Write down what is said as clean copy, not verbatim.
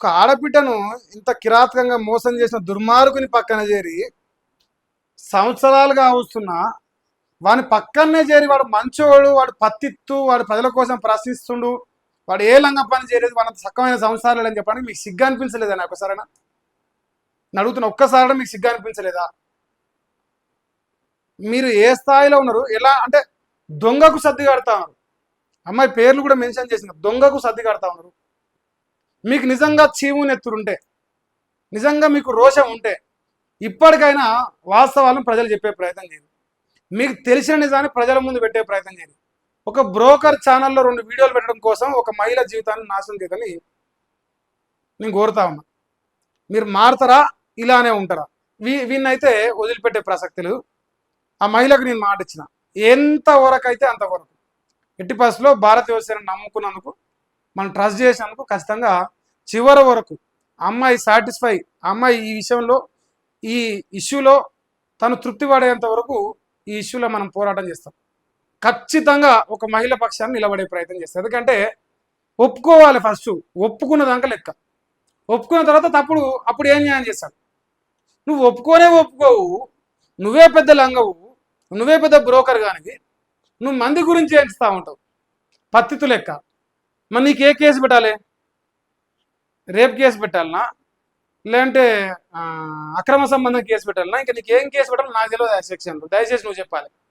ఒక ఆడబిడ్డను ఇంత కిరాతకంగా మోసం చేసిన దుర్మార్గుని పక్కన చేరి సంవత్సరాలుగా వస్తున్నా వాని పక్కనే చేరి వాడు మంచోడు, వాడు పత్తిత్తు, వాడు ప్రజల కోసం ప్రశ్నిస్తుండు, వాడు ఏ లంగ పని చేయలేదు, వాడు సక్కమైన సంసారాలు అని చెప్పడానికి మీకు సిగ్గు అనిపించలేదా? నాకు ఒకసారైనా అడుగుతున్నా, ఒక్కసారైనా మీకు సిగ్గు అనిపించలేదా? మీరు ఏ స్థాయిలో ఉన్నారు? ఎలా అంటే దొంగకు సర్ది కడతా ఉన్నారు. అమ్మాయి పేర్లు కూడా మెన్షన్ చేసిన దొంగకు సర్ది కడతా ఉన్నారు. మీకు నిజంగా చీము నెత్తురుంటే, నిజంగా మీకు రోషం ఉంటే ఇప్పటికైనా వాస్తవాలను ప్రజలు చెప్పే ప్రయత్నం చేయండి. మీకు తెలిసిన నిజాన్ని ప్రజల ముందు పెట్టే ప్రయత్నం చేయండి. ఒక బ్రోకర్ ఛానల్లో 2 వీడియోలు పెట్టడం కోసం ఒక మహిళ జీవితాన్ని నాశనం చేయదని నేను కోరుతా ఉన్నా. మీరు మారుతారా, ఇలానే ఉంటారా? వీన్నైతే వదిలిపెట్టే ప్రసక్తి లేదు. ఆ మహిళకు నేను మాట ఇచ్చిన, ఎంతవరకు అయితే అంతవరకు. ఎట్టి పరిస్థితుల్లో భారత వ్యవస్థను నమ్ముకున్నందుకు, మనం ట్రస్ట్ చేసినందుకు ఖచ్చితంగా చివరి వరకు అమ్మాయి సాటిస్ఫై, అమ్మాయి ఈ విషయంలో, ఈ ఇష్యూలో తను తృప్తి పడేంత వరకు ఈ ఇష్యూలో మనం పోరాటం చేస్తాం. ఖచ్చితంగా ఒక మహిళ పక్షాన్ని నిలబడే ప్రయత్నం చేస్తాం. ఎందుకంటే ఒప్పుకోవాలి. ఫస్ట్ ఒప్పుకున్న దాకా లెక్క. ఒప్పుకున్న తర్వాత తప్పుడు అప్పుడు ఏం న్యాయం చేస్తాడు? నువ్వు ఒప్పుకోవు, నువ్వే పెద్ద లంగవు, నువ్వే పెద్ద బ్రోకర్ గానికి నువ్వు మంది గురించి ఎంచుతా ఉంటావు పత్తితు లెక్క. మరి నీకు ఏ కేసు పెట్టాలి? రేప్ కేసు పెట్టాలనా, లేదంటే అక్రమ సంబంధం కేసు పెట్టాలనా? ఇంకా నీకు ఏం కేసు పెట్టాలి నాకు తెలియదు. ఆ సెక్షన్లో దయచేసి నువ్వు చెప్పాలి.